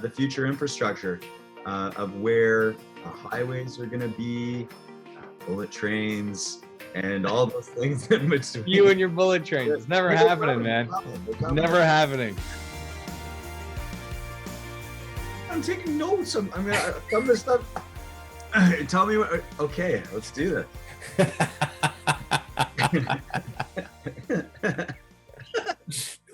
the future infrastructure of where highways are going to be, bullet trains, and all those things in between. You and your bullet trains. It's never happening, man. Never happening. I'm taking notes. I'm gonna some of this stuff. Tell me what. Okay, let's do this.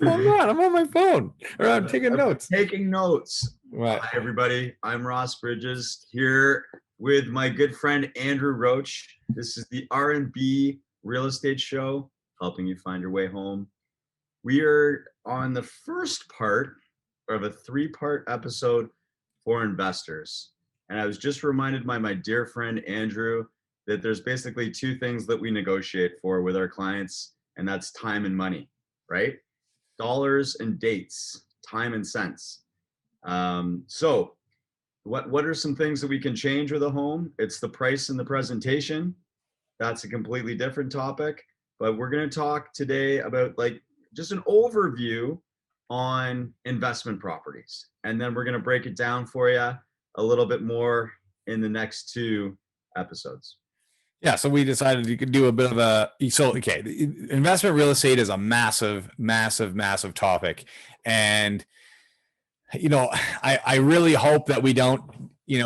I'm not. I'm on my phone. Or I'm taking notes. Taking notes. Right. Hi, everybody. I'm Ross Bridges here with my good friend Andrew Roach. This is the R&B Real Estate Show, helping you find your way home. We are on the first part of a 3-part episode for investors. And I was just reminded by my dear friend Andrew that there's basically 2 things that we negotiate for with our clients, and that's time and money, right? Dollars and dates, time and cents. So what are some things that we can change with a home? It's the price and the presentation. That's a completely different topic, but we're going to talk today about like just an overview on investment properties. And then we're going to break it down for you a little bit more in the next 2 episodes. Yeah, so we decided you could do a bit of investment real estate is a massive topic. And, I really hope that we don't,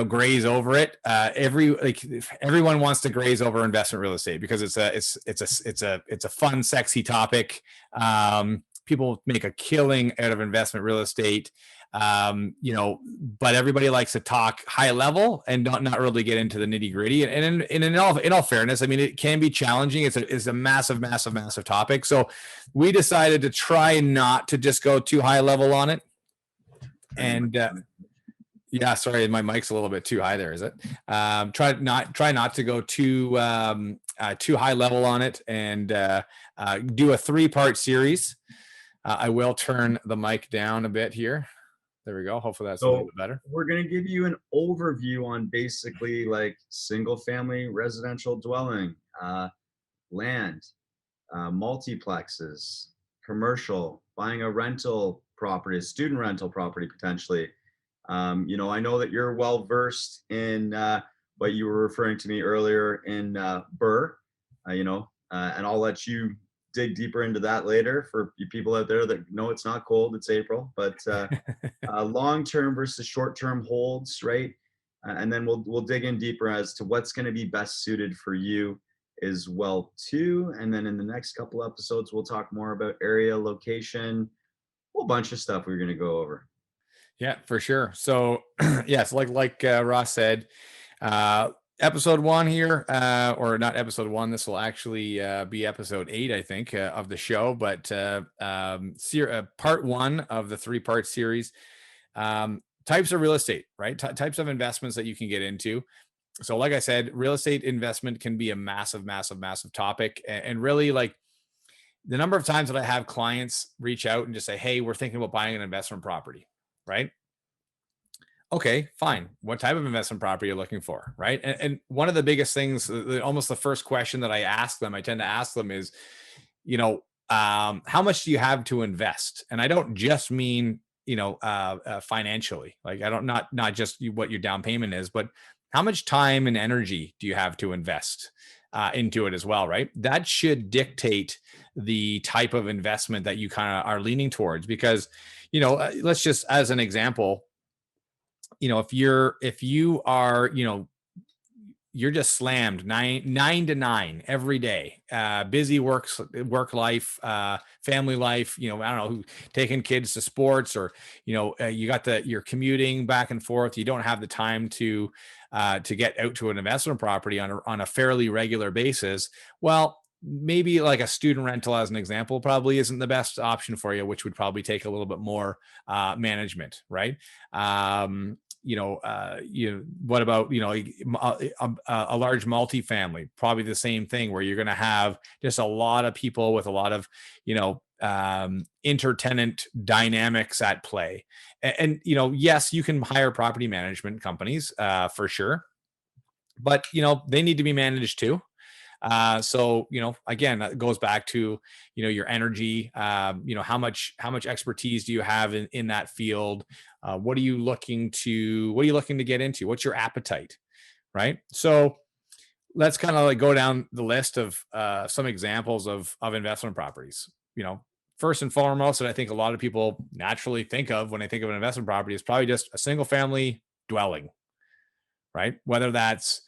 graze over it. Everyone wants to graze over investment real estate because it's a fun, sexy topic. People make a killing out of investment real estate. But everybody likes to talk high level and not really get into the nitty gritty. And in all fairness, I mean, it can be challenging. It's a massive topic. So we decided to try not to just go too high level on it. And yeah, sorry, my mic's a little bit too high there. Is it? Try not to go too high level on it, and do a 3-part series. I will turn the mic down a bit here. There we go. Hopefully that's a little bit better. We're going to give you an overview on basically like single family residential dwelling, land, multiplexes, commercial, buying a rental property, a student rental property potentially. I know that you're well versed in what you were referring to me earlier in BRRRR, and I'll let you dig deeper into that later for you people out there that know it's not cold, it's April, but long-term versus short-term holds, right? And then we'll dig in deeper as to what's going to be best suited for you as well too. And then in the next couple episodes, we'll talk more about area, location, a whole bunch of stuff we're going to go over. Yeah, for sure. So yes, like Ross said, episode 1 here, or not episode 1. This will actually be episode 8, I think, of the show. But part 1 of the 3-part series, types of real estate, right? Types of investments that you can get into. So, like I said, real estate investment can be a massive topic, and really like the number of times that I have clients reach out and just say, "Hey, we're thinking about buying an investment property," right? Okay, fine. What type of investment property are you looking for, right? And one of the biggest things, almost the first question that I tend to ask them is, how much do you have to invest? And I don't just mean, financially, like I don't, not just what your down payment is, but how much time and energy do you have to invest into it as well, right? That should dictate the type of investment that you kind of are leaning towards, because, let's just, as an example, if you are, you're just slammed 9 to 9 every day, busy work life, family life, I don't know, taking kids to sports, or, you got you're commuting back and forth. You don't have the time to get out to an investment property on a fairly regular basis. Well, maybe like a student rental, as an example, probably isn't the best option for you, which would probably take a little bit more management, right? What about, a large multifamily? Probably the same thing, where you're going to have just a lot of people with a lot of, intertenant dynamics at play. And yes, you can hire property management companies for sure, but, they need to be managed too. So, again, that goes back to, your energy, how much expertise do you have in that field? What are you looking to get into? What's your appetite, right? So let's kind of like go down the list of some examples of investment properties. First and foremost, that I think a lot of people naturally think of when they think of an investment property is probably just a single family dwelling, right? Whether that's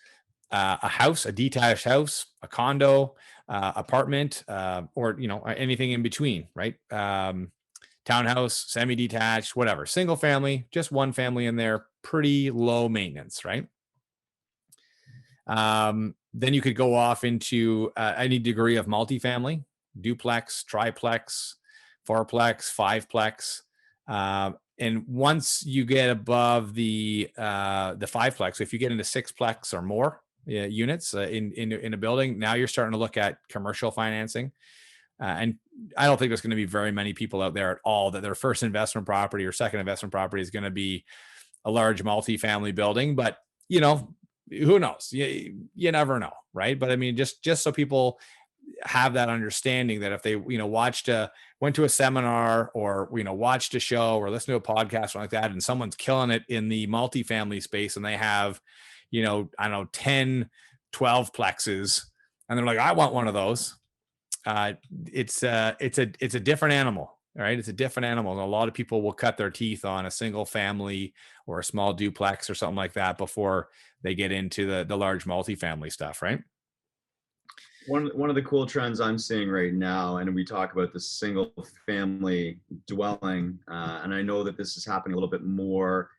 a house, a detached house, a condo, apartment, or anything in between, right? Townhouse, semi-detached, whatever, single family, just one family in there, pretty low maintenance, right? Then you could go off into any degree of multifamily, duplex, triplex, fourplex, fiveplex. And once you get above the fiveplex, if you get into sixplex or more units in a building, now you're starting to look at commercial financing. And I don't think there's going to be very many people out there at all that their first investment property or second investment property is going to be a large multifamily building. But who knows? You never know, right? But I mean, just so people have that understanding that if they went to a seminar or watched a show or listened to a podcast or like that, and someone's killing it in the multifamily space and they have I don't know, 10 12 plexes, and they're like, I want one of those. It's a different animal, right? It's a different animal. And a lot of people will cut their teeth on a single family or a small duplex or something like that before they get into the large multifamily stuff, right? One of the cool trends I'm seeing right now, and we talk about the single family dwelling, and I know that this is happening a little bit more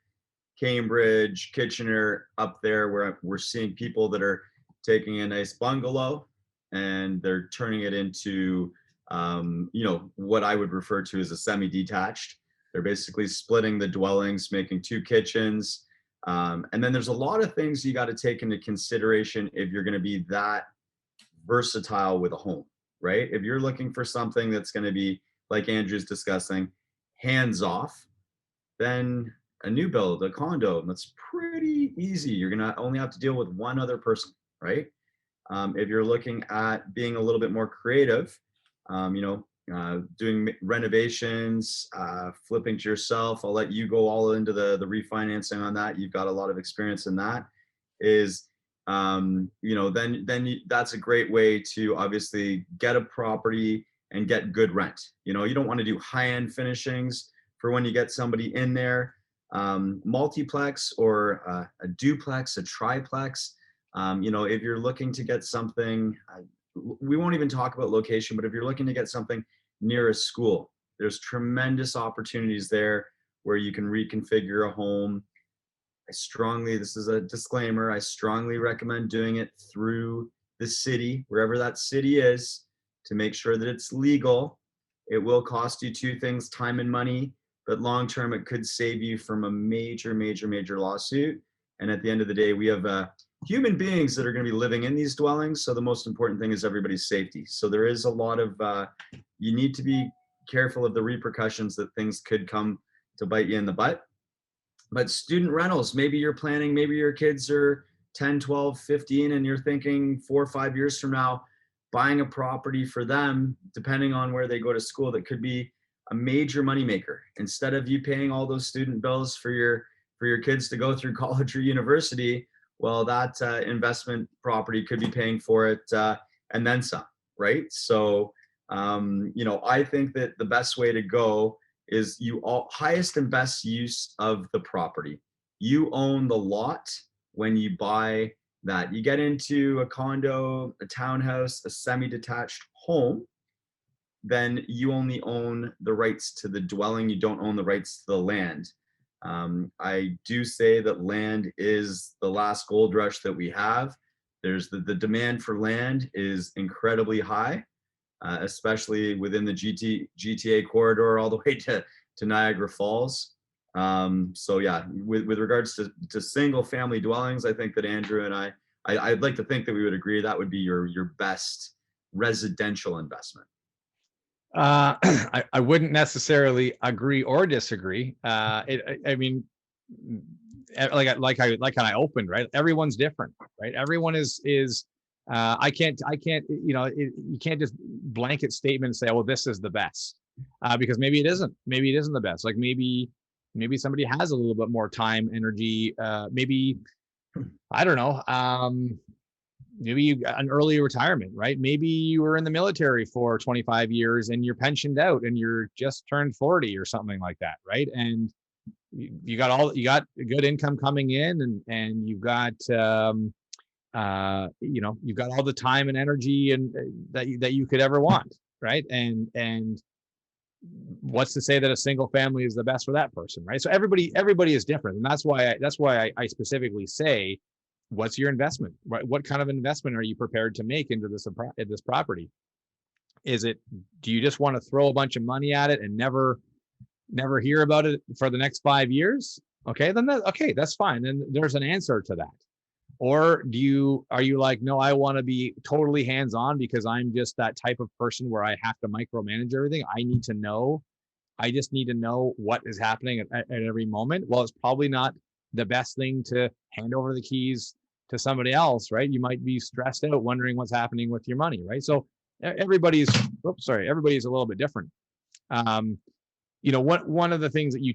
Cambridge, Kitchener, up there, where we're seeing people that are taking a nice bungalow and they're turning it into what I would refer to as a semi-detached. They're basically splitting the dwellings, making 2 kitchens, and then there's a lot of things you got to take into consideration if you're going to be that versatile with a home, right? If you're looking for something that's going to be, like Andrew's discussing, hands off, then a new build, a condo, that's pretty easy. You're going to only have to deal with one other person, right? If you're looking at being a little bit more creative, doing renovations, flipping to yourself, I'll let you go all into the refinancing on that. You've got a lot of experience in that. Then that's a great way to obviously get a property and get good rent. You don't want to do high-end finishings for when you get somebody in there. Multiplex or a duplex, a triplex. If you're looking to get something, we won't even talk about location, but if you're looking to get something near a school, there's tremendous opportunities there where you can reconfigure a home. This is a disclaimer, I strongly recommend doing it through the city, wherever that city is, to make sure that it's legal. It will cost you 2 things, time and money, but long term, it could save you from a major, major, major lawsuit. And at the end of the day, we have human beings that are going to be living in these dwellings. So the most important thing is everybody's safety. So there is a lot of, you need to be careful of the repercussions that things could come to bite you in the butt. But student rentals, maybe you're planning, maybe your kids are 10, 12, 15, and you're thinking 4 or 5 years from now, buying a property for them, depending on where they go to school, that could be a major moneymaker. Instead of you paying all those student bills for your kids to go through college or university, well, that investment property could be paying for it and then some, right? So, I think that the best way to go is highest and best use of the property. You own the lot when you buy that. You get into a condo, a townhouse, a semi-detached home, then you only own the rights to the dwelling. You don't own the rights to the land. I do say that land is the last gold rush that we have. There's the demand for land is incredibly high, especially within the GTA corridor all the way to Niagara Falls. So yeah, with regards to single family dwellings, I think that Andrew and I'd like to think that we would agree that would be your best residential investment. I wouldn't necessarily agree or disagree. I mean, like how I opened, right? Everyone's different, right? Everyone is. I can't. You can't just blanket statement and say, "Oh, well, this is the best," because maybe it isn't. Maybe it isn't the best. Like maybe maybe somebody has a little bit more time, energy, maybe, I don't know, maybe you got an early retirement, right? Maybe you were in the military for 25 years and you're pensioned out and you're just turned 40 or something like that, right? And you got a good income coming in, and you've got you've got all the time and energy and that you could ever want, right? And what's to say that a single family is the best for that person, right? So everybody is different, and that's why I specifically say, what's your investment, right? What kind of investment are you prepared to make into this property? Do you just want to throw a bunch of money at it and never hear about it for the next 5 years? Okay, then that's fine. Then there's an answer to that. Or are you like, no, I want to be totally hands-on because I'm just that type of person where I have to micromanage everything. I just need to know what is happening at every moment. Well, it's probably not the best thing to hand over the keys to somebody else, right? You might be stressed out wondering what's happening with your money, right? So everybody's a little bit different. One of the things that you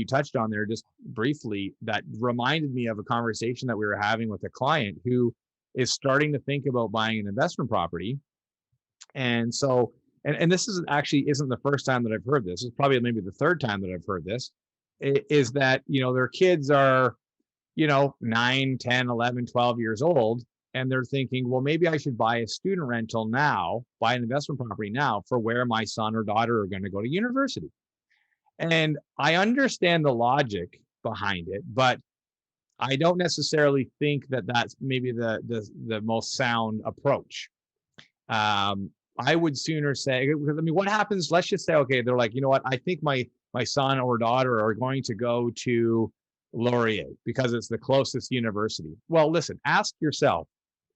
touched on there just briefly that reminded me of a conversation that we were having with a client who is starting to think about buying an investment property. And so, and this isn't the first time that I've heard this. It's probably maybe the third time that I've heard this, is that, their kids are, 9, 10, 11, 12 years old. And they're thinking, well, maybe I should buy a student rental now, buy an investment property now for where my son or daughter are going to go to university. And I understand the logic behind it, but I don't necessarily think that that's maybe the most sound approach. I would sooner say, what happens? Let's just say, okay, they're like, you know what? I think my son or daughter are going to go to Laurier because it's the closest university. Well, listen, ask yourself,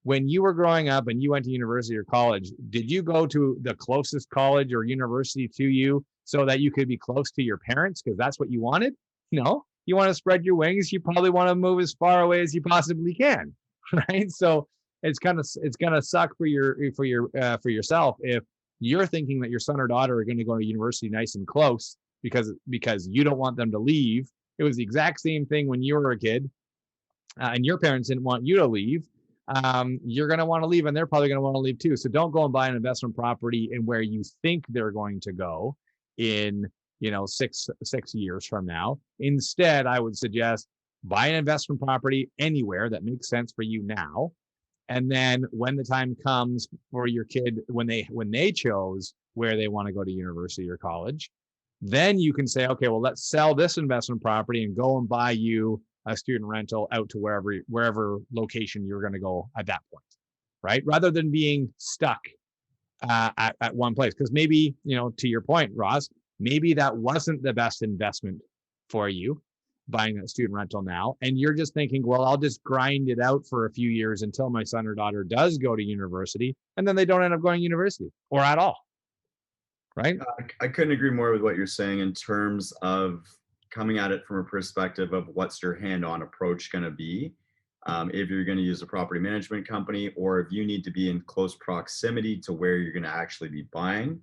when you were growing up and you went to university or college, did you go to the closest college or university to you so that you could be close to your parents because that's what you wanted? No, you want to spread your wings. You probably want to move as far away as you possibly can, right? So it's gonna suck for yourself if you're thinking that your son or daughter are going to go to university nice and close because you don't want them to leave. It was the exact same thing when you were a kid, and your parents didn't want you to leave. You're going to want to leave, and they're probably going to want to leave too. So don't go and buy an investment property in where you think they're going to go in 6 years from now. Instead, I would suggest buy an investment property anywhere that makes sense for you now, and then when the time comes for your kid, when they chose where they want to go to university or college, then you can say, okay, well, let's sell this investment property and go and buy you a student rental out to wherever location you're going to go at that point, right? Rather than being stuck at one place. Because maybe, to your point, Ross, maybe that wasn't the best investment for you, buying that student rental now. And you're just thinking, well, I'll just grind it out for a few years until my son or daughter does go to university. And then they don't end up going to university or at all. Right? I couldn't agree more with what you're saying in terms of coming at it from a perspective of what's your hand-on approach going to be. If you're going to use a property management company, or if you need to be in close proximity to where you're going to actually be buying.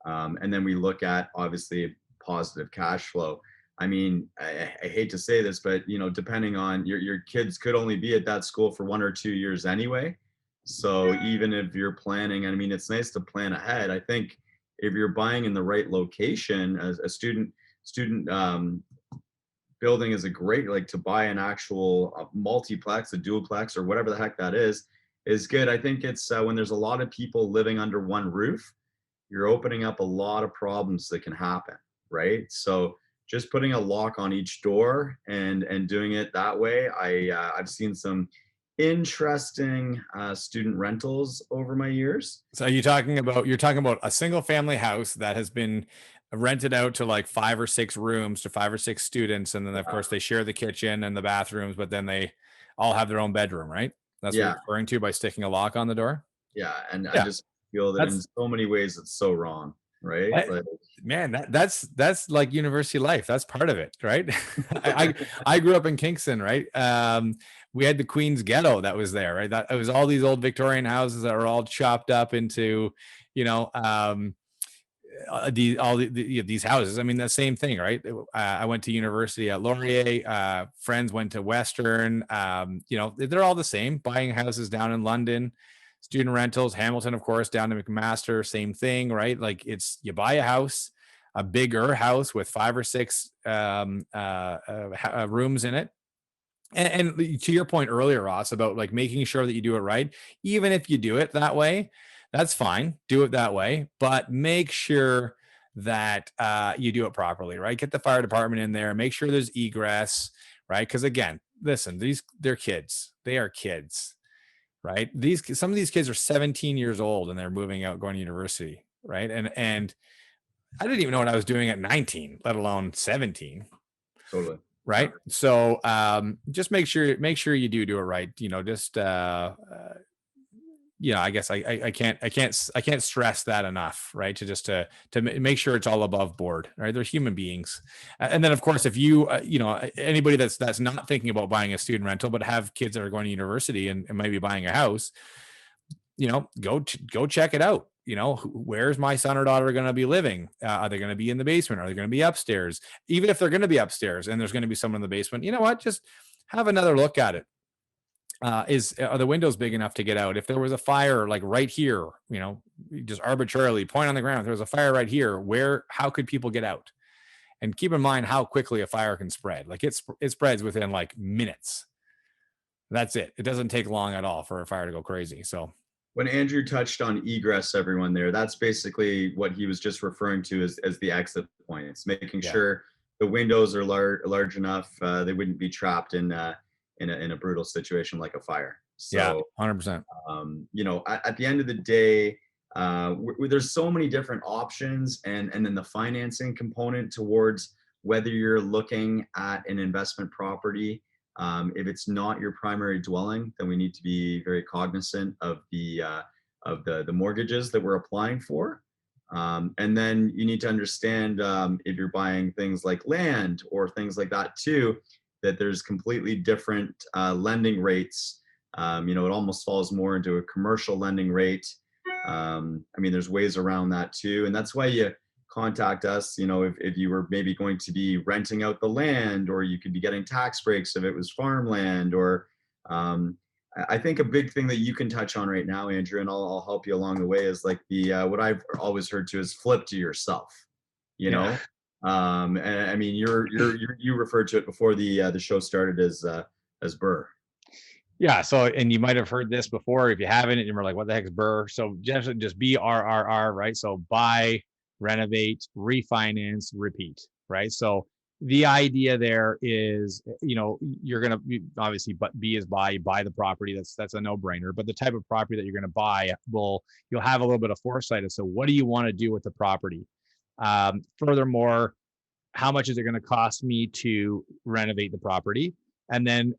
And then we look at, obviously, positive cash flow. I mean, I hate to say this, but, depending on your kids could only be at that school for 1 or 2 years anyway. So even if you're planning, it's nice to plan ahead. I think if you're buying in the right location, as a student building is a great, like, to buy an actual multiplex, a dualplex, or whatever the heck that is good. I think it's when there's a lot of people living under one roof, you're opening up a lot of problems that can happen, right? So just putting a lock on each door and doing it that way, I've seen some interesting student rentals over my years. So you're talking about a single family house that has been rented out to like 5 or 6 rooms to 5 or 6 students, and then of course they share the kitchen and the bathrooms, but then they all have their own bedroom, right? That's what you're referring to by sticking a lock on the door. I just feel that in so many ways it's so wrong, right? Man, that's like university life. That's part of it, right? I grew up in Kingston, right? We had the Queen's Ghetto that was there, right? That it was all these old Victorian houses that were all chopped up into, these houses. I mean, the same thing, right? I went to university at Laurier. Friends went to Western. They're all the same. Buying houses down in London, student rentals, Hamilton, of course, down to McMaster, same thing, right? Like you buy a house, a bigger house with 5 or 6 rooms in it. And to your point earlier, Ross, about like making sure that you do it right, even if you do it that way, that's fine. Do it that way, but make sure that you do it properly, right? Get the fire department in there. Make sure there's egress, right? Because again, listen, they're kids. They are kids, right? Some of these kids are 17 years old and they're moving out, going to university, right? And I didn't even know what I was doing at 19, let alone 17. Totally. Right. So just make sure you do it right. I guess I can't stress that enough, right? To make sure it's all above board, right? They're human beings. And then of course, if you, anybody that's not thinking about buying a student rental, but have kids that are going to university and maybe buying a house, go check it out. Where's my son or daughter going to be living? Are they going to be in the basement? Are they going to be upstairs? Even if they're going to be upstairs and there's going to be someone in the basement, you know what? Just have another look at it. Are the windows big enough to get out? If there was a fire like right here, just arbitrarily point on the ground. If there was a fire right here, how could people get out? And keep in mind how quickly a fire can spread. Like it spreads within like minutes. That's it. It doesn't take long at all for a fire to go crazy. So when Andrew touched on egress, everyone there, that's basically what he was just referring to as the exit points, making sure the windows are large enough. They wouldn't be trapped in a brutal situation like a fire. So, 100%. At the end of the day, there's so many different options, and then the financing component towards whether you're looking at an investment property. If it's not your primary dwelling, then we need to be very cognizant of the mortgages that we're applying for. And then you need to understand if you're buying things like land or things like that too, that there's completely different lending rates. It almost falls more into a commercial lending rate. There's ways around that too. And that's why you contact us, if you were maybe going to be renting out the land, or you could be getting tax breaks if it was farmland, or I think a big thing that you can touch on right now, Andrew, and I'll help you along the way, is like the what I've always heard to is flip to yourself, you referred to it before the show started as BRRRR. Yeah. So, and you might have heard this before. If you haven't, and you're like, what the heck is BRRRR? So just BRRR, right? So buy, renovate, refinance, repeat, right? So the idea there is, you're going to obviously, but B is buy, you buy the property. That's a no brainer, but the type of property that you're going to buy you'll have a little bit of foresight as to what do you want to do with the property? Furthermore, how much is it going to cost me to renovate the property? And then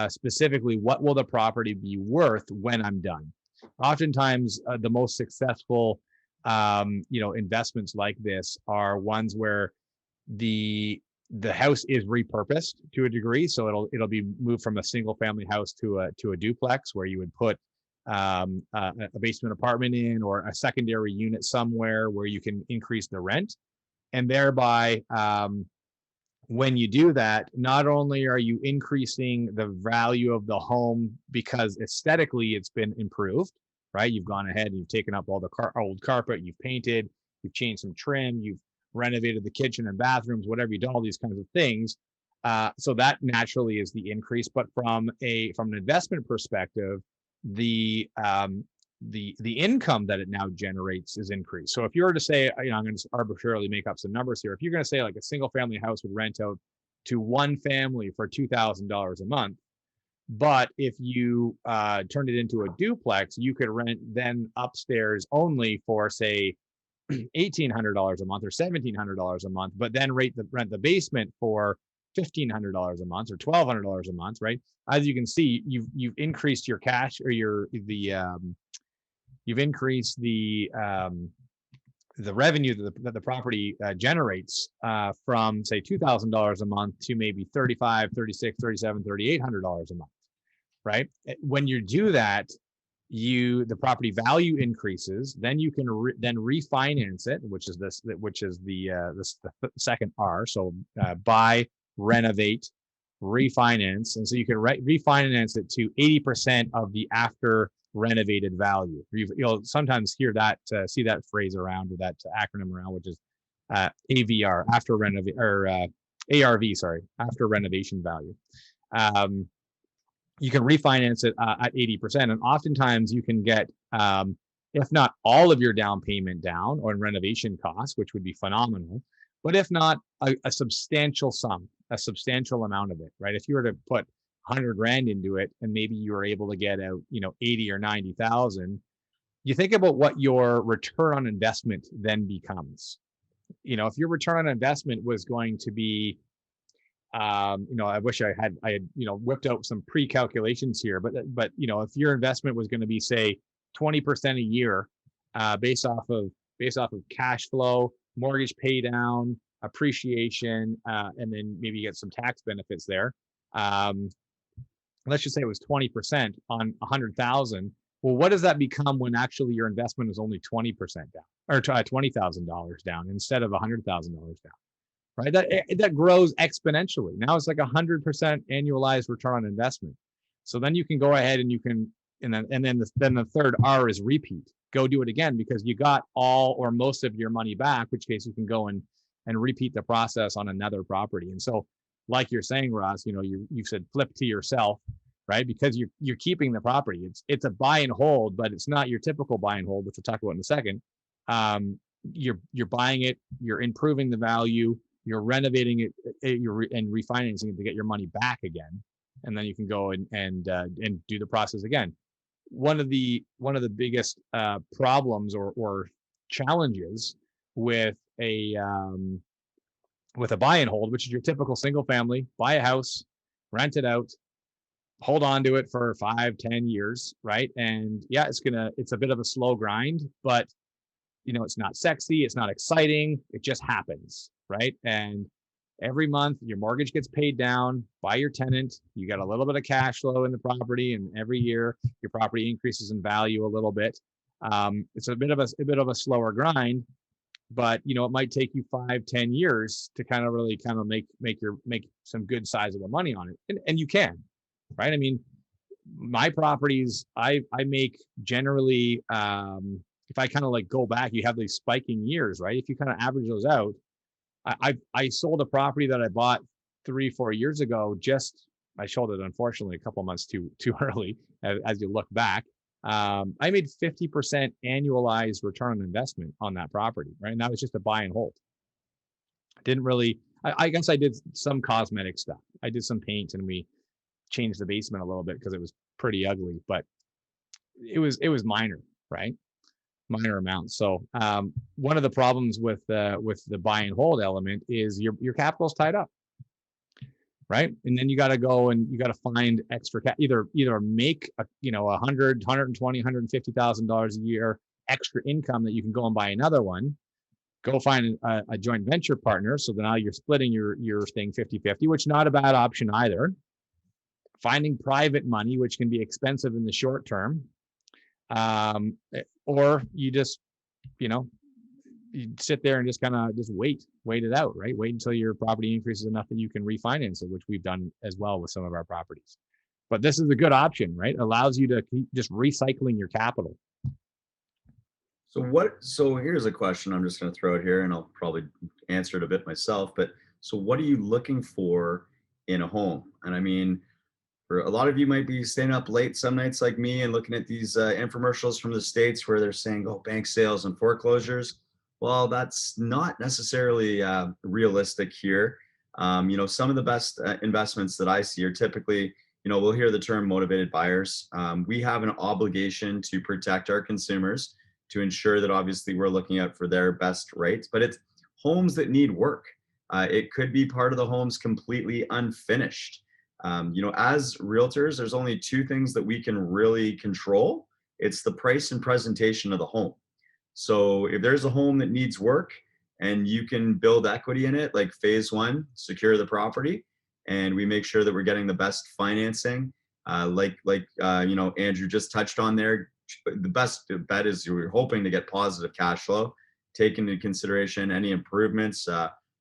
specifically, what will the property be worth when I'm done? Oftentimes, the most successful investments like this are ones where the house is repurposed to a degree. So it'll be moved from a single family house to a duplex, where you would put a basement apartment in, or a secondary unit somewhere where you can increase the rent. And thereby, when you do that, not only are you increasing the value of the home because aesthetically it's been improved, right? You've gone ahead and you've taken up all the old carpet, you've painted, you've changed some trim, you've renovated the kitchen and bathrooms, whatever you've done, all these kinds of things. So that naturally is the increase. But from an investment perspective, the income that it now generates is increased. So if you were to say, I'm going to arbitrarily make up some numbers here. If you're going to say like a single family house would rent out to one family for $2,000 a month, but if you turned it into a duplex, you could rent then upstairs only for say $1,800 a month or $1,700 a month, but then rent the basement for $1,500 a month or $1,200 a month, right? As you can see, you've increased your cash, or you've increased the revenue that the property generates from say $2,000 a month to maybe $3,500, $3,600, $3,700, $3,800 a month, right? When you do that, the property value increases, then you can then refinance it, which is the second R. So buy, renovate, refinance, and so you can refinance it to 80% of the after renovated value. You'll sometimes hear that, see that phrase around, or that acronym around, which is AVR, after renovate, or ARV, sorry, after renovation value. You can refinance it at 80%, and oftentimes you can get, if not all of your down payment down on renovation costs, which would be phenomenal, but if not a substantial sum, a substantial amount of it, right? If you were to put 100 grand into it and maybe you were able to get out, 80 or 90,000, you think about what your return on investment then becomes. If your return on investment was going to be, I wish I had whipped out some pre-calculations here, but if your investment was going to be, say, 20% a year, based off of cash flow, mortgage pay down, appreciation, and then maybe you get some tax benefits there. Let's just say it was 20% on 100,000. Well, what does that become when actually your investment is only 20% down, or $20,000 down instead of $100,000 down? Right, that grows exponentially. Now it's like 100% annualized return on investment. So then you can go ahead and you can, and then the third R is repeat. Go do it again, because you got all or most of your money back, which case you can go and repeat the process on another property. And so, like you're saying, Ross, you said flip to yourself, right? Because you're keeping the property. It's a buy and hold, but it's not your typical buy and hold, which we'll talk about in a second. You're buying it, you're improving the value, you're renovating it, and refinancing it to get your money back again, and then you can go and do the process again. One of the biggest problems or challenges with a buy and hold, which is your typical single family, buy a house, rent it out, hold on to it for 5-10 years, right? And yeah, it's a bit of a slow grind, but it's not sexy, it's not exciting, it just happens, right? And every month your mortgage gets paid down by your tenant, you got a little bit of cash flow in the property, and every year your property increases in value a little bit. It's a bit of a slower grind, but it might take you 5-10 years to kind of make some good sizable money on it, and you can, right? I mean, my properties, I make generally, if I kind of like go back, you have these spiking years, right? If you kind of average those out, I sold a property that I bought 3-4 years ago. I sold it, unfortunately, a couple months too early. As you look back, I made 50% annualized return on investment on that property, right? And that was just a buy and hold. Didn't really. I guess I did some cosmetic stuff. I did some paint, and we changed the basement a little bit because it was pretty ugly, but it was minor, right? Minor amounts. So one of the problems with the buy and hold element is your capital's tied up, right? And then you got to go and you got to find extra either make $100,000, $120,000, $150,000 a year extra income that you can go and buy another one. Go find a joint venture partner, so that now you're splitting your thing 50-50, which is not a bad option either. Finding private money, which can be expensive in the short term. Or you just, you sit there and just kind of wait it out, right? Wait until your property increases enough that you can refinance it, which we've done as well with some of our properties. But this is a good option, right? Allows you to keep just recycling your capital. So here's a question I'm just going to throw out here, and I'll probably answer it a bit myself, but so what are you looking for in a home? And I mean, for a lot of you might be staying up late some nights like me and looking at these infomercials from the States where they're saying, oh, bank sales and foreclosures. Well, that's not necessarily realistic here. Some of the best investments that I see are typically, we'll hear the term motivated buyers. We have an obligation to protect our consumers, to ensure that obviously we're looking out for their best rights, but it's homes that need work. It could be part of the homes completely unfinished. As realtors, there's only two things that we can really control. It's the price and presentation of the home. So if there's a home that needs work and you can build equity in it, like phase one, secure the property, and we make sure that we're getting the best financing, like Andrew just touched on there, the best bet is you're hoping to get positive cash flow, take into consideration any improvements,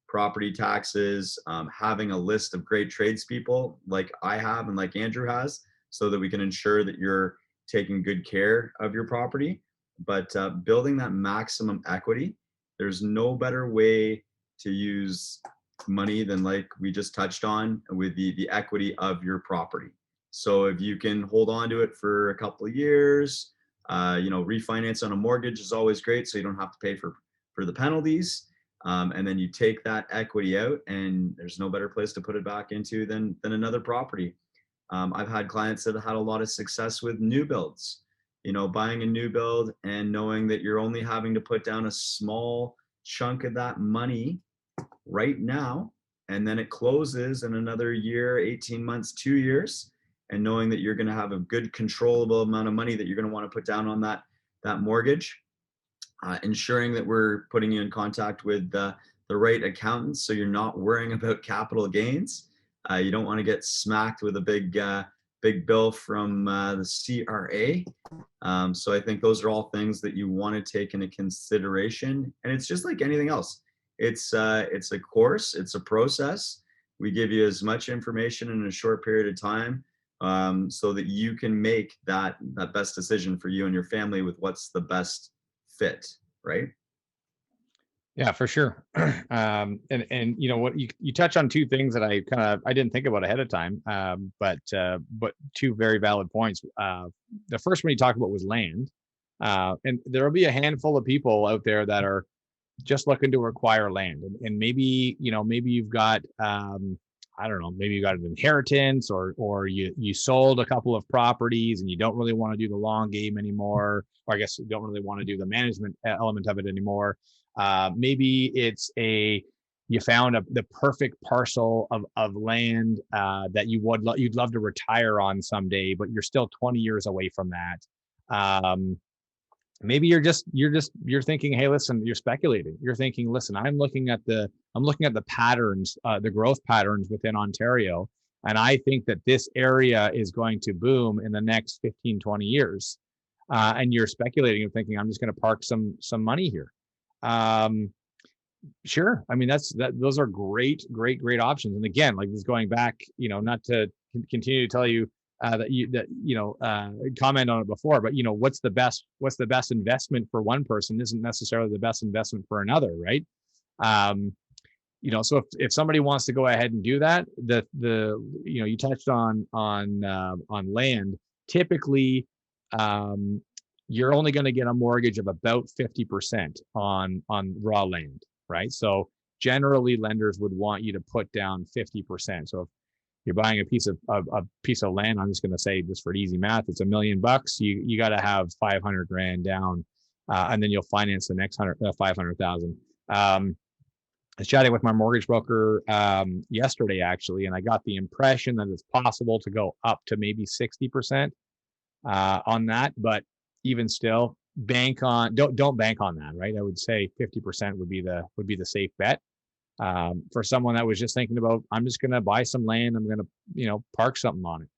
property taxes, having a list of great tradespeople like I have and like Andrew has, so that we can ensure that you're taking good care of your property. But building that maximum equity, there's no better way to use money than, like we just touched on, with the equity of your property. So if you can hold on to it for a couple of years, refinance on a mortgage is always great, so you don't have to pay for the penalties. And then you take that equity out, and there's no better place to put it back into than another property. I've had clients that have had a lot of success with new builds, buying a new build and knowing that you're only having to put down a small chunk of that money right now, and then it closes in another year, 18 months, 2 years, and knowing that you're going to have a good controllable amount of money that you're going to want to put down on that mortgage. Ensuring that we're putting you in contact with the right accountants, so you're not worrying about capital gains. You don't want to get smacked with a big bill from the CRA. So I think those are all things that you want to take into consideration. And it's just like anything else. It's a course, it's a process. We give you as much information in a short period of time, so that you can make that best decision for you and your family with what's the best fit, right? Yeah, for sure. And you know what, you touch on two things that I didn't think about ahead of time, but two very valid points. The first one you talked about was land, and there will be a handful of people out there that are just looking to acquire land, and maybe you've got I don't know, maybe you got an inheritance, or you sold a couple of properties and you don't really want to do the long game anymore, or I guess you don't really want to do the management element of it anymore. Maybe it's you found the perfect parcel of land that you'd love to retire on someday, but you're still 20 years away from that. Maybe you're thinking, hey, listen, you're speculating. You're thinking, listen, I'm looking at the patterns, the growth patterns within Ontario, and I think that this area is going to boom in the next 15, 20 years. And you're speculating and thinking, I'm just going to park some money here. Sure. I mean, those are great options. And again, like this, going back, not to continue to tell you comment on it before, but what's the best investment for one person isn't necessarily the best investment for another, right? So if somebody wants to go ahead and do that, you touched on land. Typically, you're only going to get a mortgage of about 50% on raw land, right? So generally, lenders would want you to put down 50%. So if you're buying a piece of land, I'm just going to say, just for easy math, it's $1 million. You got to have 500 grand down, and then you'll finance the next 500,000. I was chatting with my mortgage broker yesterday, actually, and I got the impression that it's possible to go up to maybe 60% on that. But even still, don't bank on that, right? I would say 50% would be the safe bet. For someone that was just thinking about, I'm just going to buy some land, I'm going to, park something on it,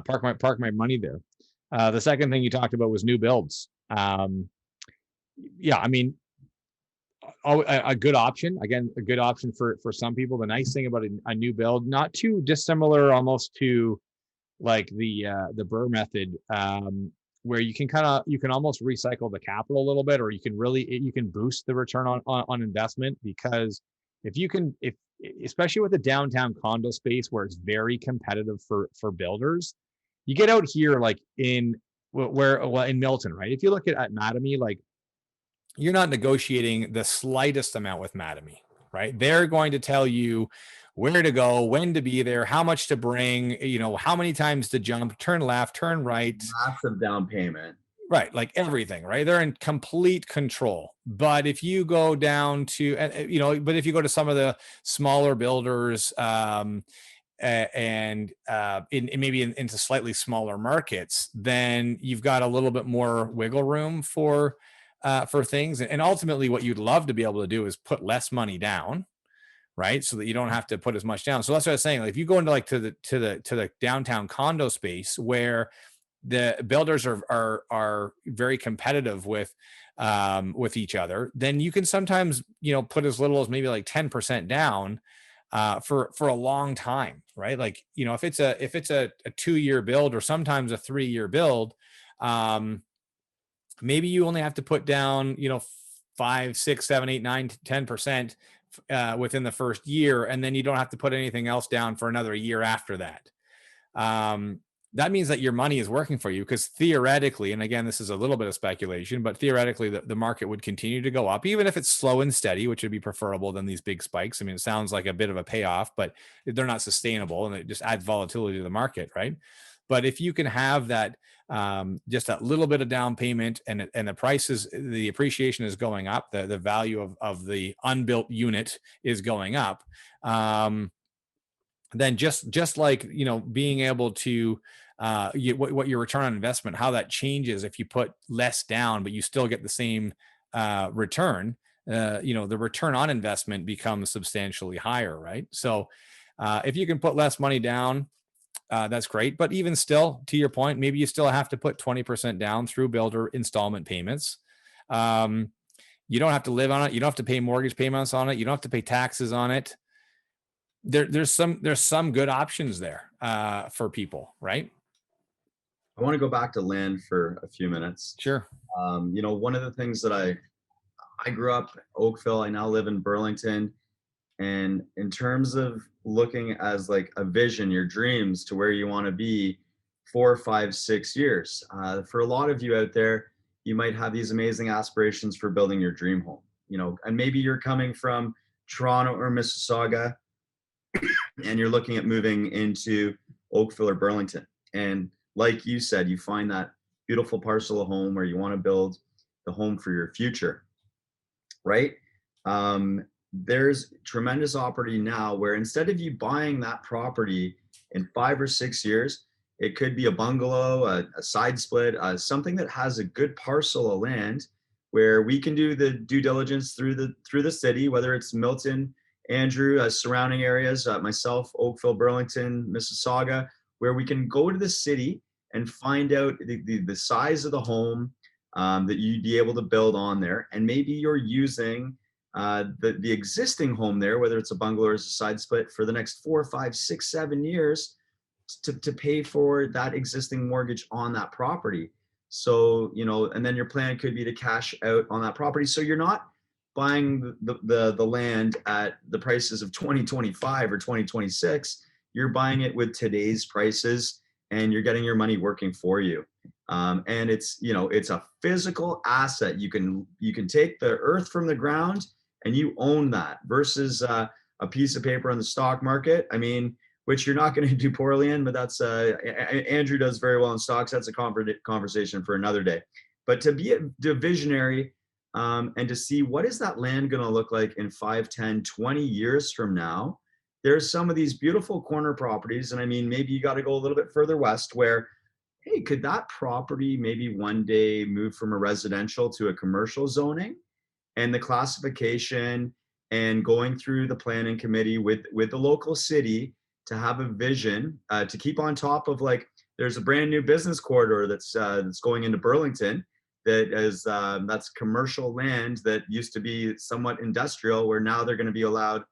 park my money there. The second thing you talked about was new builds. Yeah, I mean, a good option, again, a good option for some people. The nice thing about a new build, not too dissimilar almost to like the Burr method, where you can almost recycle the capital a little bit, or you can boost the return on investment, because if especially with the downtown condo space where it's very competitive for builders, you get out here like in Milton, right? If you look at Mattamy, like, you're not negotiating the slightest amount with Mattamy, right? They're going to tell you where to go, when to be there, how much to bring, how many times to jump, turn left, turn right. Massive down payment. Right, like everything, right? They're in complete control. But if you go down to, if you go to some of the smaller builders, and maybe into slightly smaller markets, then you've got a little bit more wiggle room for things. And ultimately, what you'd love to be able to do is put less money down, right? So that you don't have to put as much down. So that's what I was saying. Like, if you go into like to the downtown condo space where the builders are very competitive with each other, then you can sometimes, put as little as maybe like 10% down for a long time, right? Like, if it's a 2-year build or sometimes a 3-year build, maybe you only have to put down, 5, 6, 7, 8, 9, 10% within the first year, and then you don't have to put anything else down for another year after that. That means that your money is working for you, because theoretically, and again, this is a little bit of speculation, but theoretically the market would continue to go up, even if it's slow and steady, which would be preferable than these big spikes. I mean, it sounds like a bit of a payoff, but they're not sustainable, and it just adds volatility to the market, right? But if you can have that, just that little bit of down payment, and the prices, the appreciation is going up, the value of the unbuilt unit is going up, then just like, being able to what your return on investment, how that changes if you put less down but you still get the same return, the return on investment becomes substantially higher, right? So if you can put less money down, that's great. But even still, to your point, maybe you still have to put 20% down through builder installment payments. You don't have to live on it. You don't have to pay mortgage payments on it. You don't have to pay taxes on it. There's some good options there for people, right? I want to go back to land for a few minutes. Sure. One of the things that I grew up Oakville. I now live in Burlington. And in terms of looking as like a vision, your dreams to where you want to be 4, 5, 6 years, for a lot of you out there, you might have these amazing aspirations for building your dream home, and maybe you're coming from Toronto or Mississauga and you're looking at moving into Oakville or Burlington. And like you said, you find that beautiful parcel of home where you want to build the home for your future, right? There's tremendous opportunity now where instead of you buying that property in 5 or 6 years, it could be a bungalow, a side split, something that has a good parcel of land where we can do the due diligence through the city, whether it's Milton, Andrew, surrounding areas, myself, Oakville, Burlington, Mississauga, where we can go to the city and find out the size of the home that you'd be able to build on there. And maybe you're using the existing home there, whether it's a bungalow or a side split, for the next 4, 5, 6, 7 years to pay for that existing mortgage on that property. So, and then your plan could be to cash out on that property. So you're not buying the land at the prices of 2025 or 2026. You're buying it with today's prices, and you're getting your money working for you. And it's a physical asset. You can take the earth from the ground and you own that, versus a piece of paper on the stock market. I mean, which you're not going to do poorly in, but that's Andrew does very well in stocks. That's a conversation for another day. But to be a visionary, and to see what is that land going to look like in 5, 10, 20 years from now. There's some of these beautiful corner properties. And I mean, maybe you got to go a little bit further west where, hey, could that property maybe one day move from a residential to a commercial zoning? And the classification and going through the planning committee with the local city to have a vision, to keep on top of, like, there's a brand new business corridor that's going into Burlington that is that's commercial land that used to be somewhat industrial, where now they're going to be allowed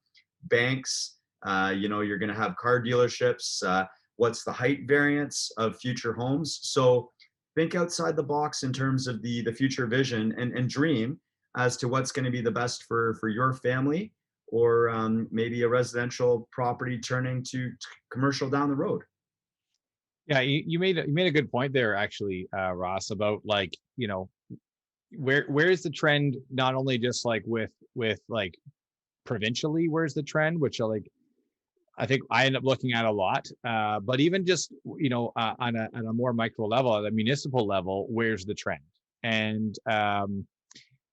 banks. You're going to have car dealerships. What's the height variance of future homes? So think outside the box in terms of the future vision and dream as to what's going to be the best for your family, or maybe a residential property turning to commercial down the road. Yeah, you made a good point there, actually, Ross, about, like, where is the trend, not only just like with like provincially, where's the trend, which I think I end up looking at a lot, but even just on a more micro level, at a municipal level, where's the trend? And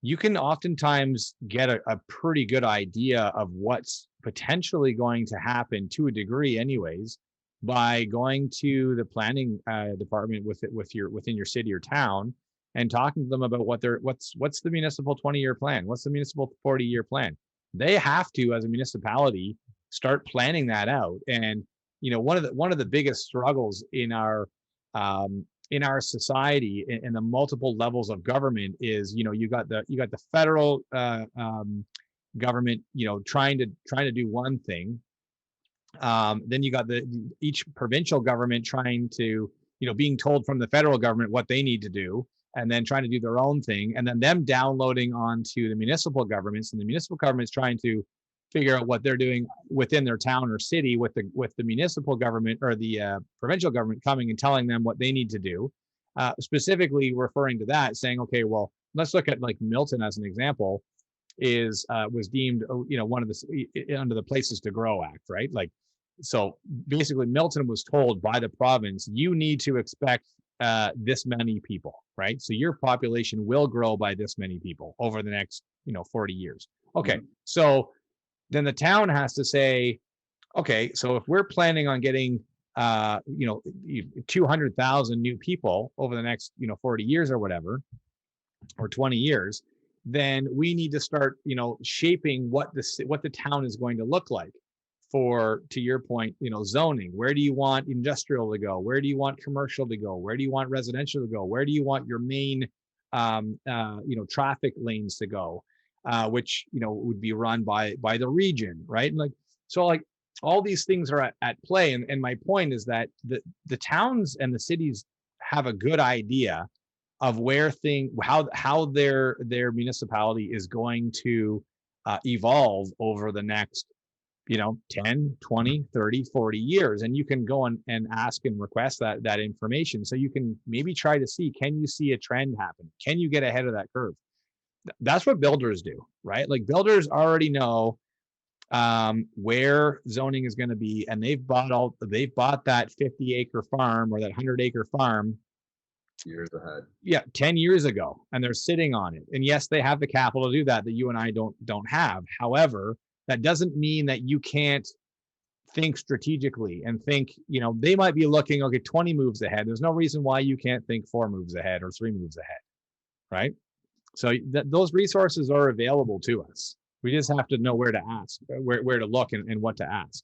you can oftentimes get a pretty good idea of what's potentially going to happen, to a degree anyways, by going to the planning department within your city or town and talking to them about what's the municipal 20-year plan, what's the municipal 40-year plan. They have to, as a municipality, start planning that out. And one of the biggest struggles in our in our society in the multiple levels of government is, you got the federal government, trying to do one thing. Then you got each provincial government trying to, being told from the federal government what they need to do, and then trying to do their own thing, and then them downloading onto the municipal governments, and the municipal governments trying to figure out what they're doing within their town or city, with the municipal government or the provincial government coming and telling them what they need to do. Specifically referring to that, saying, okay, well, let's look at like Milton as an example. Was deemed, one of the under the Places to Grow Act, right? Like, so basically Milton was told by the province, you need to expect this many people, right? So your population will grow by this many people over the next 40 years. Okay, so then the town has to say, okay, so if we're planning on getting 200,000 new people over the next 40 years or whatever, or 20 years, then we need to start shaping what the town is going to look like. For, to your point, zoning. Where do you want industrial to go? Where do you want commercial to go? Where do you want residential to go? Where do you want your main traffic lanes to go? Which would be run by the region, right? And like, so like all these things are at play. And my point is that the towns and the cities have a good idea of how their municipality is going to evolve over the next 10, 20, 30, 40 years. And you can go and ask and request that information. So you can maybe try to see, can you see a trend happen? Can you get ahead of that curve? That's what builders do, right? Like builders already know where zoning is going to be, and they've bought that 50-acre farm or that 100-acre farm years ahead. Yeah, 10 years ago, and they're sitting on it. And yes, they have the capital to do that you and I don't have. However, that doesn't mean that you can't think strategically and think, they might be looking, okay, 20 moves ahead. There's no reason why you can't think 4 moves ahead or 3 moves ahead, right? So those resources are available to us. We just have to know where to ask, where to look and what to ask.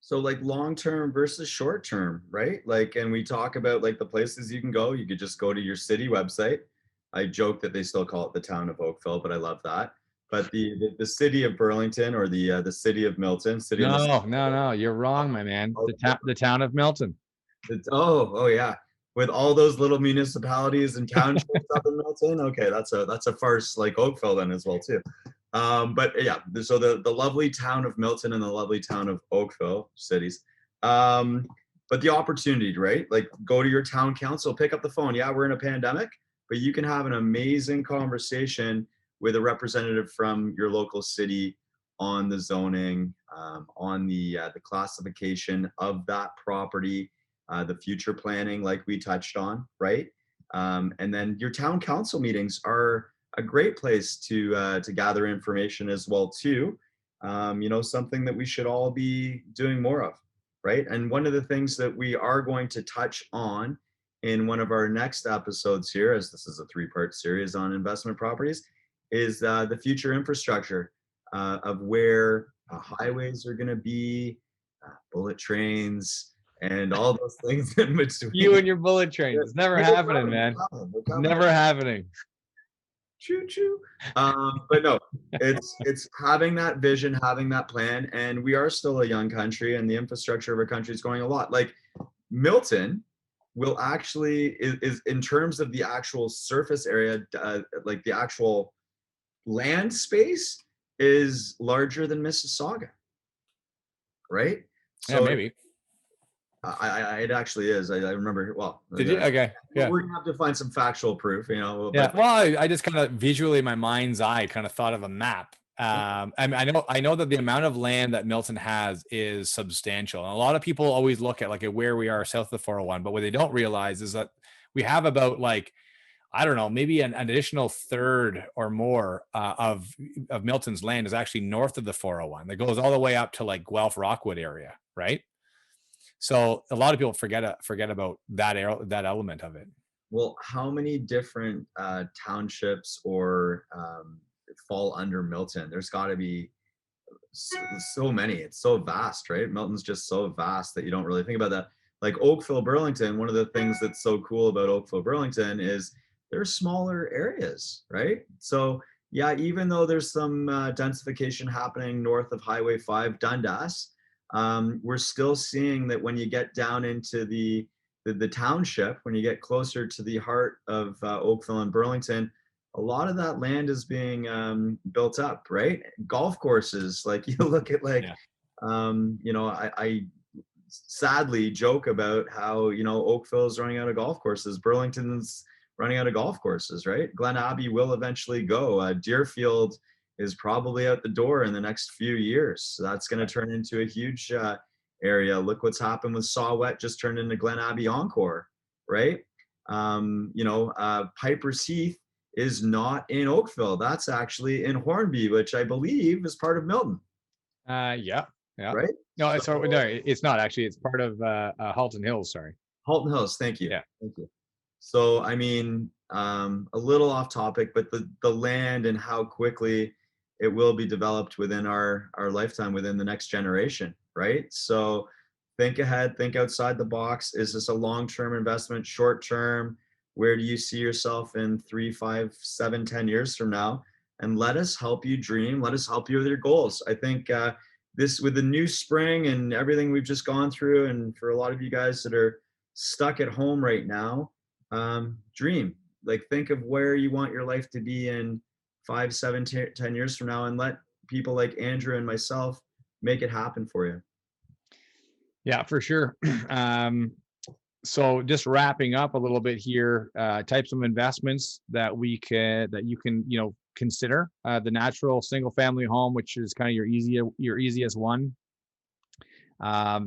So like long-term versus short-term, right? Like, and we talk about like the places you can go. You could just go to your city website. I joke that they still call it the town of Oakville, but I love that. But the city of Burlington or the city of Milton, No, you're wrong, my man. The town of Milton. Oh yeah, with all those little municipalities and townships up in Milton. Okay, that's a farce like Oakville then as well too. But yeah, so the lovely town of Milton and the lovely town of Oakville cities. But the opportunity, right? Like go to your town council, pick up the phone. Yeah, we're in a pandemic, but you can have an amazing conversation with a representative from your local city on the zoning, on the classification of that property, the future planning, like we touched on, right? And then your town council meetings are a great place to gather information as well too. Something that we should all be doing more of, right? And one of the things that we are going to touch on in one of our next episodes here, as this is a 3-part series on investment properties, is the future infrastructure of where highways are going to be, bullet trains, and all those things in between. You and your bullet train. It's never happening, man. Never happening. Choo choo. But no, it's having that vision, having that plan, and we are still a young country, and the infrastructure of our country is going a lot. Like Milton will actually is in terms of the actual surface area, like the actual land space is larger than Mississauga, right? So yeah, maybe. It actually is. I remember. Well, did you? Okay. Yeah. We're gonna have to find some factual proof, Yeah. Well, I just kind of visually, in my mind's eye, kind of thought of a map. I know that the amount of land that Milton has is substantial, and a lot of people always look at like where we are south of the 401, but what they don't realize is that we have about like, I don't know, maybe an additional third or more of Milton's land is actually north of the 401. That goes all the way up to like Guelph Rockwood area, right? So a lot of people forget about that element of it. Well, how many different townships or fall under Milton? There's got to be so many. It's so vast, right? Milton's just so vast that you don't really think about that. like Oakville, Burlington, one of the things that's so cool about Oakville, Burlington is they're smaller areas, right? So yeah, even though there's some densification happening north of Highway 5, Dundas, we're still seeing that when you get down into the township, when you get closer to the heart of Oakville and Burlington, a lot of that land is being built up, right? Golf courses, like you look at like, you know, I sadly joke about how, you know, Oakville is running out of golf courses. Burlington's running out of golf courses, right? Glen Abbey will eventually go. Deerfield is probably out the door in the next few years. So that's going to turn into a huge area. Look what's happened with Saw-Wet, just turned into Glen Abbey Encore, right? You know, Piper's Heath is not in Oakville. That's actually in Hornby, which I believe is part of Milton. Yeah. Right? No, it's not actually. It's part of Halton Hills. Sorry. Halton Hills. Thank you. Yeah. Thank you. So, I mean, a little off topic, but the land and how quickly it will be developed within our lifetime, within the next generation, right? So think ahead, think outside the box. Is this a long-term investment, short-term? Where do you see yourself in 3, 5, 7, 10 years from now? And let us help you dream. Let us help you with your goals. I think this, with the new spring and everything we've just gone through, and for a lot of you guys that are stuck at home right now, dream. Like, think of where you want your life to be in 5, 7, 10 years from now, and let people like Andrew and myself make it happen for you. Yeah, for sure. So just wrapping up a little bit here, types of investments that you can, you know, consider. The natural single family home, which is kind of your easiest one.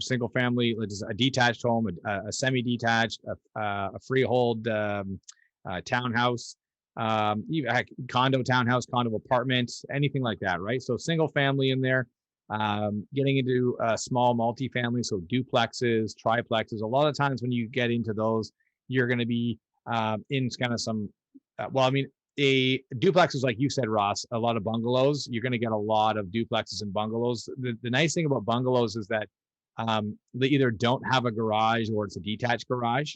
Single family, a detached home, a semi-detached, a freehold townhouse, even condo townhouse, condo apartment, anything like that, right? So single family in there. Getting into small multifamily, so duplexes, triplexes. A lot of times when you get into those, you're going to be in kind of some, well, I mean, a duplex is, like you said, Ross, a lot of bungalows. You're going to get a lot of duplexes and bungalows. The nice thing about bungalows is that they either don't have a garage or it's a detached garage.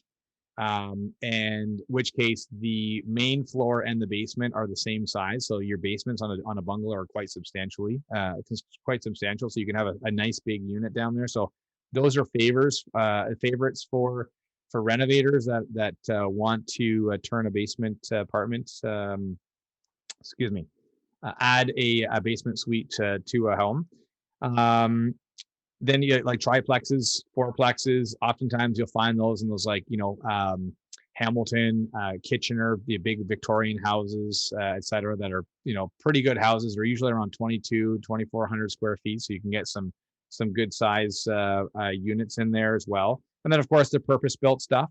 And which case the main floor and the basement are the same size. So your basements on a bungalow are quite substantial. So you can have a nice big unit down there. So those are favorites for renovators that want to turn a basement apartment, add a basement suite to a home. Then you get like triplexes, fourplexes. Oftentimes you'll find those in those, like, you know, Hamilton, Kitchener, the big Victorian houses, et cetera, that are, you know, pretty good houses. They're usually around 2,400 square feet. So you can get some good size units in there as well. And then of course the purpose built stuff,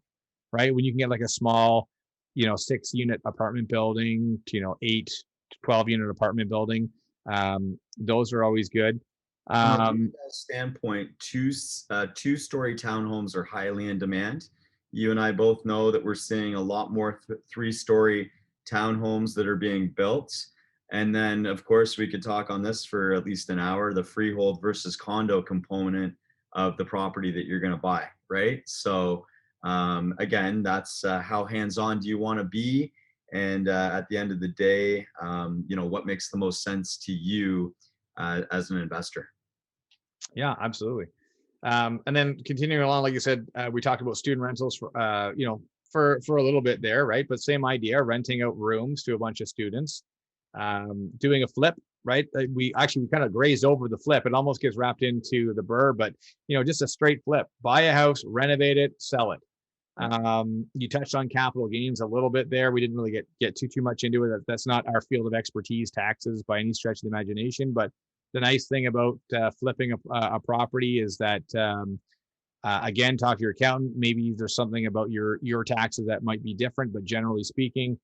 right? When you can get like a small, you know, 6-unit apartment building to, you know, 8 to 12-unit apartment building. Those are always good. From a standpoint, two-story townhomes are highly in demand. You and I both know that we're seeing a lot more 3-story townhomes that are being built. And then, of course, we could talk on this for at least an hour, the freehold versus condo component of the property that you're going to buy, right? So again, that's how hands-on do you want to be? And at the end of the day, you know, what makes the most sense to you as an investor? Yeah, absolutely. And then continuing along, like you said, we talked about student rentals for, you know, for a little bit there, right? But same idea, renting out rooms to a bunch of students, doing a flip, right? We kind of grazed over the flip. It almost gets wrapped into the BRRRR, but, you know, just a straight flip. Buy a house, renovate it, sell it. You touched on capital gains a little bit there. We didn't really get too much into it. That's not our field of expertise, taxes, by any stretch of the imagination. But the nice thing about flipping a property is that, again, talk to your accountant. Maybe there's something about your taxes that might be different, but generally speaking,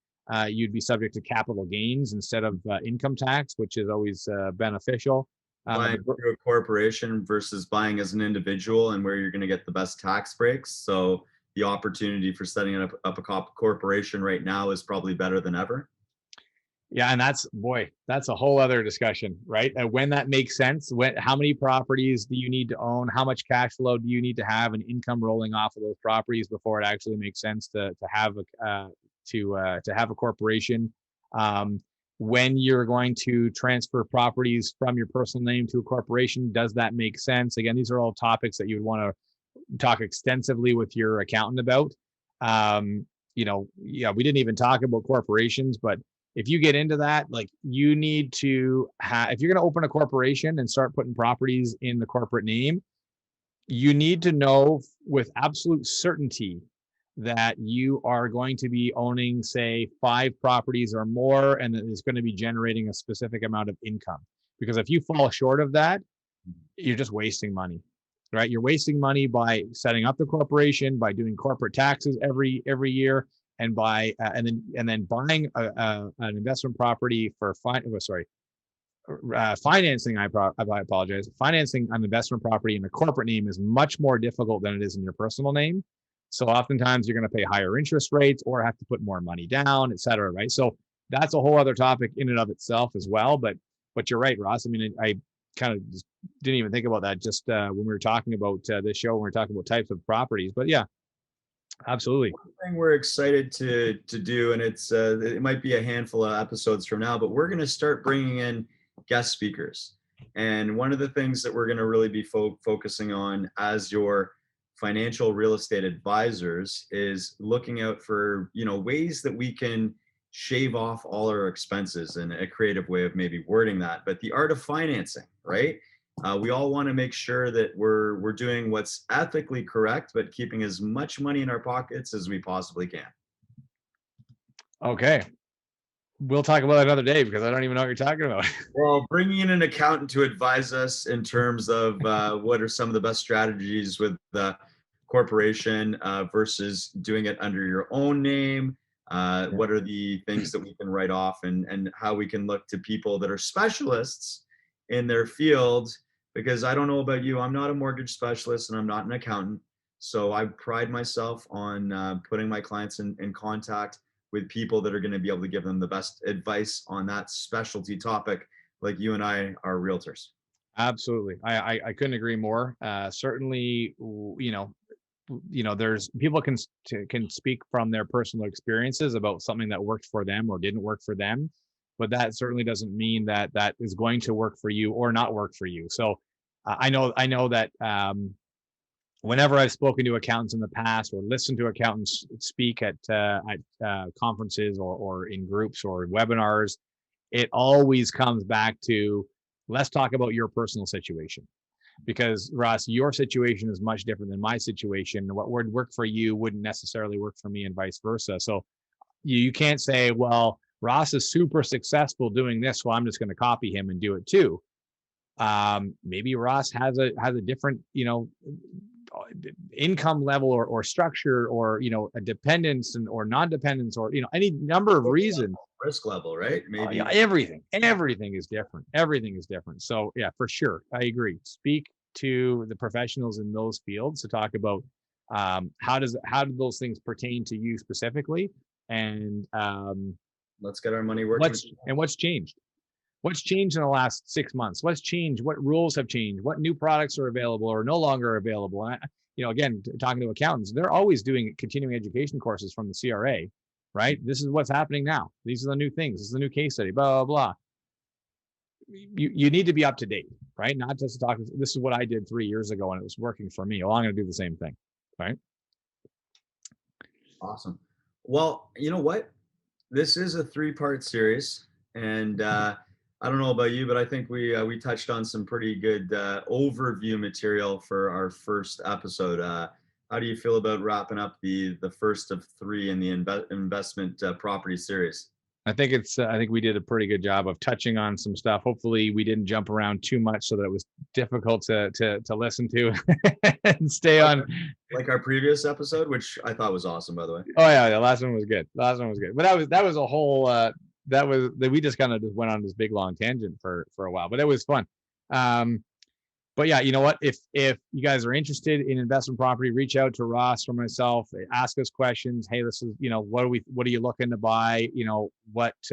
you'd be subject to capital gains instead of income tax, which is always beneficial. Buying through a corporation versus buying as an individual, and where you're going to get the best tax breaks. So the opportunity for setting up a corporation right now is probably better than ever. Yeah, and that's a whole other discussion, right? When that makes sense, how many properties do you need to own? How much cash flow do you need to have and income rolling off of those properties before it actually makes sense to have a corporation? Um, when you're going to transfer properties from your personal name to a corporation, does that make sense? Again, these are all topics that you would want to talk extensively with your accountant about. Yeah, we didn't even talk about corporations, but if you get into that, like you need to have, if you're going to open a corporation and start putting properties in the corporate name, you need to know with absolute certainty that you are going to be owning, say, 5 properties or more, and that it's going to be generating a specific amount of income. Because if you fall short of that, you're just wasting money, right? You're wasting money by setting up the corporation, by doing corporate taxes every year, and by and then buying an investment property for financing. I apologize. Financing an investment property in a corporate name is much more difficult than it is in your personal name. So oftentimes you're going to pay higher interest rates or have to put more money down, et cetera, right? So that's a whole other topic in and of itself as well. But you're right, Ross. I mean, I kind of just didn't even think about that just when we were talking about this show, when we were talking about types of properties. But yeah, absolutely. One thing we're excited to do, and it might be a handful of episodes from now, but we're going to start bringing in guest speakers. And one of the things that we're going to really be focusing on as your financial real estate advisors is looking out for, ways that we can shave off all our expenses, and a creative way of maybe wording that, but the art of financing, right? We all want to make sure that we're doing what's ethically correct, but keeping as much money in our pockets as we possibly can. Okay. We'll talk about that another day because I don't even know what you're talking about. Well, bringing in an accountant to advise us in terms of what are some of the best strategies with the corporation versus doing it under your own name. What are the things that we can write off, and how we can look to people that are specialists in their field. Because I don't know about you, I'm not a mortgage specialist and I'm not an accountant. So I pride myself on putting my clients in contact with people that are going to be able to give them the best advice on that specialty topic, like you and I are realtors. Absolutely. I couldn't agree more. Certainly, there's people can speak from their personal experiences about something that worked for them or didn't work for them, but that certainly doesn't mean that that is going to work for you or not work for you. So I know that whenever I've spoken to accountants in the past or listened to accountants speak at conferences or in groups or webinars, it always comes back to, let's talk about your personal situation. Because Ross, your situation is much different than my situation. What would work for you wouldn't necessarily work for me, and vice versa. So you can't say, well, Ross is super successful doing this, so I'm just going to copy him and do it too. Maybe Ross has a different, income level or structure, or a dependence or non-dependence, or any number of reasons. Risk level, right? Maybe yeah, everything is different. So yeah, for sure, I agree. Speak to the professionals in those fields to talk about how do those things pertain to you specifically, and let's get our money working. What's changed in the last 6 months? What's changed? What rules have changed? What new products are available or no longer available? And again, talking to accountants, they're always doing continuing education courses from the CRA, right? This is what's happening now. These are the new things. This is the new case study, blah, blah, blah. You need to be up to date, right? Not just talk. This is what I did 3 years ago and it was working for me. Well, I'm going to do the same thing, right? Awesome. Well, you know what? This is a 3-part series, and I don't know about you, but I think we touched on some pretty good overview material for our first episode. How do you feel about wrapping up the first of 3 in the investment property series? I think we did a pretty good job of touching on some stuff. Hopefully we didn't jump around too much so that it was difficult to listen to and stay on. Like our previous episode, which I thought was awesome, by the way. Oh yeah, the last one was good. But that was a whole we just kind of just went on this big long tangent for a while, but it was fun. but yeah, you know what? If you guys are interested in investment property, reach out to Ross or myself. Ask us questions. Hey, this is, you know, what are you looking to buy? You know, what's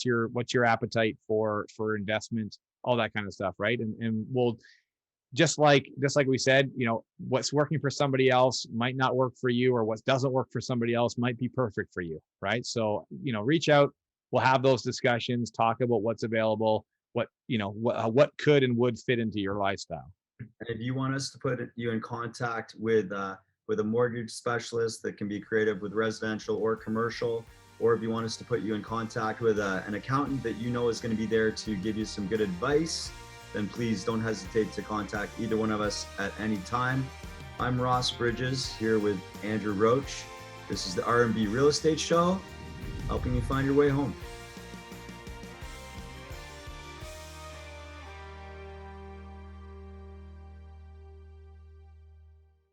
your appetite for investment? All that kind of stuff, right? And we'll just like we said, you know, what's working for somebody else might not work for you, or what doesn't work for somebody else might be perfect for you, right? So, you know, reach out. We'll have those discussions, talk about what's available, what could and would fit into your lifestyle. And if you want us to put you in contact with a mortgage specialist that can be creative with residential or commercial, or if you want us to put you in contact with an accountant that you know is going to be there to give you some good advice, then please don't hesitate to contact either one of us at any time. I'm Ross Bridges here with Andrew Roach. This is the R&B Real Estate Show, helping you find your way home.